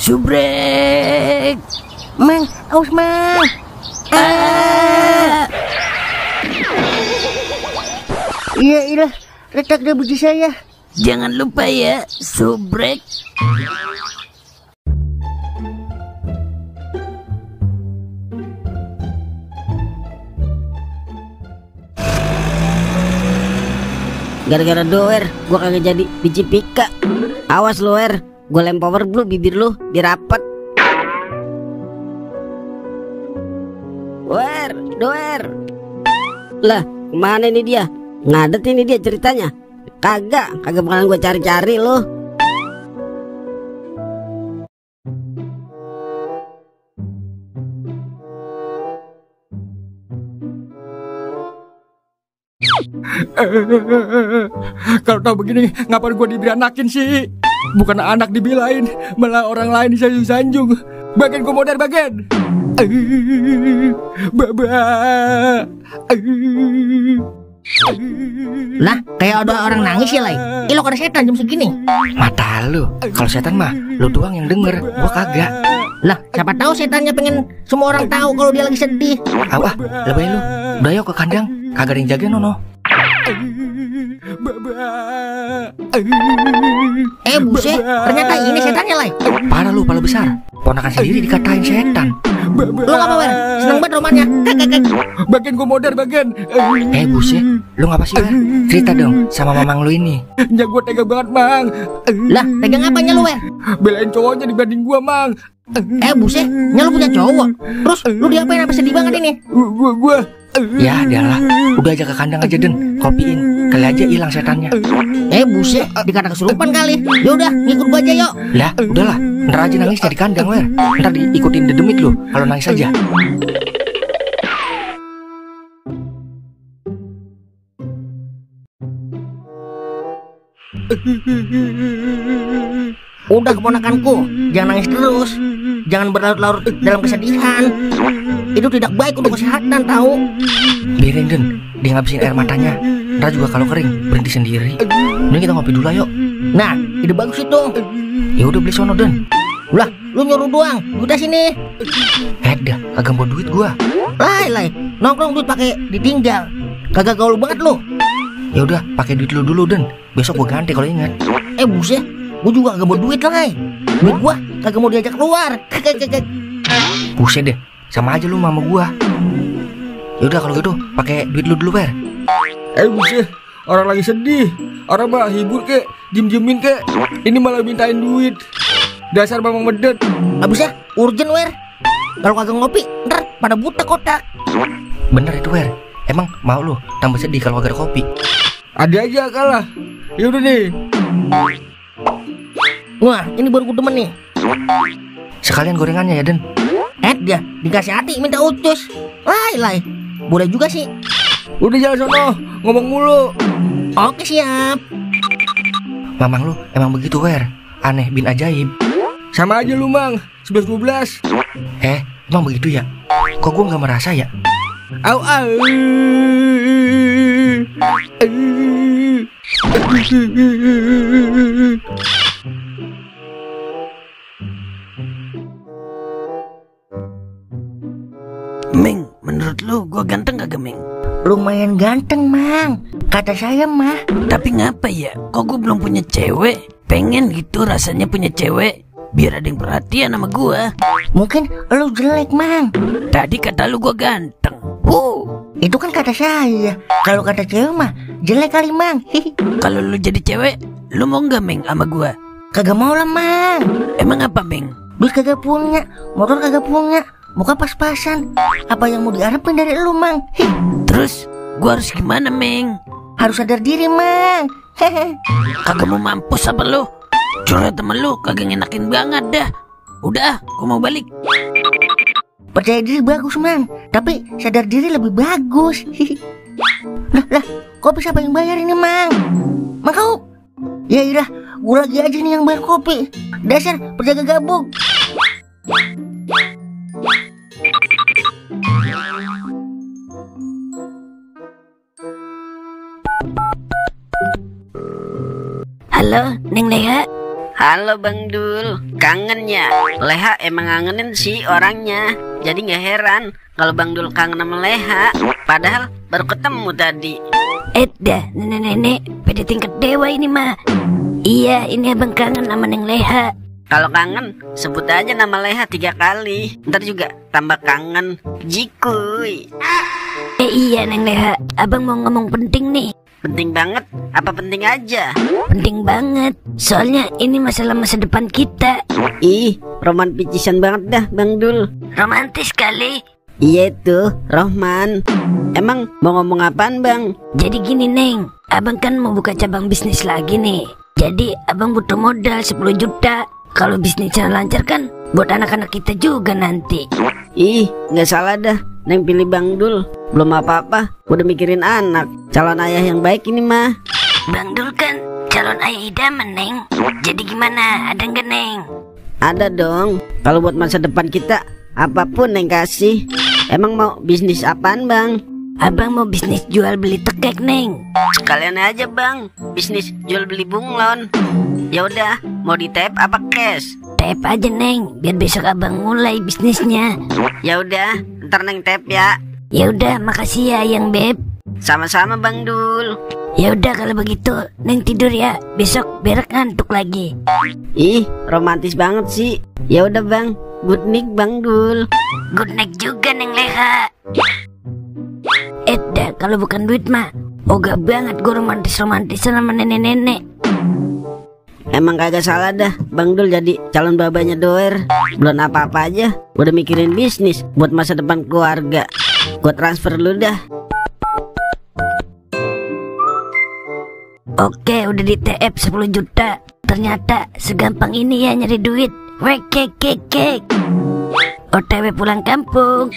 Subrek. Mang, awas Mang. Iya, retak deh biji saya. Jangan lupa ya, subrek. Gara-gara doer, gua kagak jadi biji pika. Awas lu, Er. Gua lem power blue bibir lu biar rapet. Wer, doer. Lah, kemana ini dia? Ngadet ini dia ceritanya. Kagak bakalan gua cari-cari lu. Kalau tahu begini, ngapain gua diberanakin sih? Bukan anak dibilain, malah orang lain disanjung-sanjung. Bagian gua modern bagian. Baba. Lah, kayak ada orang nangis ya, Lai. Ih, lo ada setan jam segini. Mata lu, kalau setan mah lu doang yang denger, gua kagak. Lah, siapa tahu setannya pengen semua orang tahu kalau dia lagi sedih. Lebay lu. Udah yuk ke kandang, kagak ada yang jagain Nono. Buset, ternyata ini setannya, Lai. Parah lu, pala besar. Ponakan sendiri dikatain setan. Lu ngapa, Wer? Seneng banget romannya. Bagian gua modern bagian. Buset, lu ngapa sih, Wer? Cerita dong sama mamang lu ini. Ya gua tega banget, Mang. Lah, tegang apanya lu, Wer? Belain cowoknya dibanding gua, Mang. Buset, lu punya cowok. Terus lu diapain apa sedih banget ini? Gua Ya adalah, udah aja ke kandang aja Den, kopiin, kali aja hilang setannya. Buset, dikata kesurupan kali. Yaudah, ngikut gua aja yuk. Lah, udahlah, ntar aja nangisnya di kandang, Wer. Ntar diikutin dedemit lu, kalau nangis aja. Udah keponakanku, jangan nangis terus. Jangan berlarut-larut dalam kesedihan. Itu tidak baik untuk kesehatan, tahu? Biarin Den, dia ngabisin air matanya. Ntar juga kalau kering, berhenti sendiri. Ini kita ngopi dulu ayo. Nah, ide bagus itu. Ya udah beli sono Den. Lah, lu nyuruh doang, duitnya sini. Dah, kagak mau duit gua. Lai, nongkrong duit pakai ditinggal. Kagak gaul banget lu. Ya udah, pakai duit lu dulu Den. Besok gua ganti kalau ingat. Buset, gua juga kagak mau duit, Lai. Duit gua kagak mau diajak keluar. Buset deh, sama aja lu sama gua. Ya udah kalau gitu, pakai duit lu dulu, Wer. buset, orang lagi sedih. Orang mah hibur kek, diem-diemin kek. Ini malah mintain duit. Dasar Mamang Medet. Abisnya urgent, Wer. Kalau kagak ngopi, ntar pada buta kotak. Bener itu, Wer. Emang mau lu tambah sedih kalau kagak ada kopi? Ada aja kalah. Ya udah nih. Wah, ini baru gue demen nih. Sekalian gorengannya ya, Den. Dia dikasih hati minta ucus. Lai. Boleh juga sih. Udah jalan sono, ngomong mulu. Oke, siap. Mamang lu emang begitu, Wer. Aneh bin ajaib. Sama aja lu, Mang. 11-12. Emang begitu ya? Kok gua nggak merasa ya? Au. Ming, menurut lu gua ganteng kagak, Ming? Lumayan ganteng, Mang. Kata saya mah. Tapi ngapa ya? Kok gua belum punya cewek? Pengen gitu rasanya punya cewek, biar ada yang perhatian sama gua. Mungkin lu jelek, Mang. Tadi kata lu gua ganteng. Itu kan kata saya. Kalau kata cewek mah jelek kali, Mang. Kalau lu jadi cewek, lu mau nggak, Ming, sama gua? Kagak mau lah, Mang. Emang apa, Ming? Duit kagak punya, motor kagak punya, muka pas-pasan. Apa yang mau diharapin dari lu, Mang? Terus gua harus gimana, Ming? Harus sadar diri, Mang. Kagak mau mampus apa lu? Curhat temen lu kagak ngenakin banget dah. Udah, gua mau balik. Percaya diri bagus, Mang. Tapi sadar diri lebih bagus. Lah, kopi siapa yang bayar ini, Mang? Mang kau? Ya udah, gua lagi aja nih yang bayar kopi. Dasar penjaga gabung. Halo, Neng Leha. Halo Bang Dul, kangen ya? Leha emang ngangenin sih orangnya. Jadi gak heran kalau Bang Dul kangen sama Leha. Padahal baru ketemu tadi. Dah, nenek-nenek pada tingkat dewa ini mah. Iya, ini abang kangen sama Neng Leha. Kalau kangen, sebut aja nama Leha 3 kali. Ntar juga tambah kangen. Jikuy. Iya Neng Leha, abang mau ngomong penting nih. Penting banget, apa penting aja? Penting banget, soalnya ini masalah masa depan kita. Ih, romantisan banget dah Bang Dul. Romantis kali. Iya itu, Rohman. Emang mau ngomong apaan Bang? Jadi gini Neng, abang kan mau buka cabang bisnis lagi nih. Jadi abang butuh modal 10 juta. Kalau bisnisnya lancar kan buat anak-anak kita juga nanti. Ih, gak salah dah Neng pilih Bang Dul. Belum apa-apa, udah mikirin anak. Calon ayah yang baik ini mah. Bang Dul kan calon ayah idaman Neng. Jadi gimana, ada nggak Neng? Ada dong. Kalau buat masa depan kita, apapun Neng kasih. Emang mau bisnis apaan Bang? Abang mau bisnis jual beli tekek Neng. Sekalian aja Bang, bisnis jual beli bunglon. Ya udah, mau di tap apa cash? Tap aja Neng, biar besok abang mulai bisnisnya. Ya udah, ntar Neng tap ya. Ya udah, makasih ya yang beb. Sama-sama Bang Dul. Ya udah kalau begitu, Neng tidur ya. Besok berak ngantuk lagi. Ih, romantis banget sih. Ya udah Bang, good night Bang Dul. Good night juga Neng Leha. Dah, kalau bukan duit mah ogah banget gue romantisan sama nenek-nenek. Emang kagak salah dah Bang Dul jadi calon babanya Doer. Belum apa-apa aja udah mikirin bisnis buat masa depan keluarga. Gue transfer dulu dah. Oke, udah di TF 10 juta. Ternyata segampang ini ya nyari duit. Wek kek kek kek. OTW pulang kampung.